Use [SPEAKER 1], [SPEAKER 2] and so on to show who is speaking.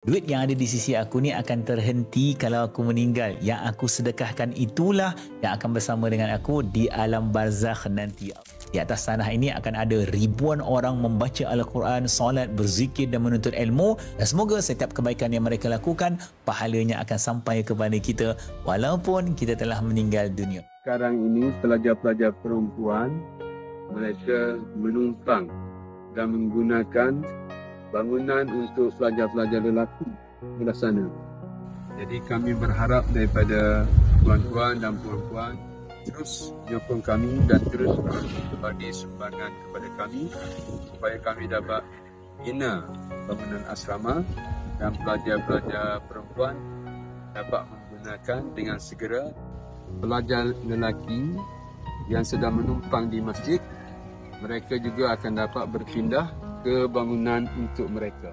[SPEAKER 1] Duit yang ada di sisi aku ni akan terhenti kalau aku meninggal. Yang aku sedekahkan itulah yang akan bersama dengan aku di alam barzakh nanti. Di atas tanah ini akan ada ribuan orang membaca Al-Quran, solat, berzikir dan menuntut ilmu. Dan semoga setiap kebaikan yang mereka lakukan, pahalanya akan sampai kepada kita walaupun kita telah meninggal dunia.
[SPEAKER 2] Sekarang ini pelajar-pelajar perempuan, mereka menumpang dan menggunakan bangunan untuk pelajar-pelajar lelaki belah sana. Jadi kami berharap daripada tuan-tuan dan puan-puan terus menyokong kami dan terus berbagi sumbangan kepada kami supaya kami dapat bina bangunan asrama dan pelajar-pelajar perempuan dapat menggunakan dengan segera. Pelajar lelaki yang sedang menumpang di masjid, mereka juga akan dapat berpindah ke bangunan untuk mereka.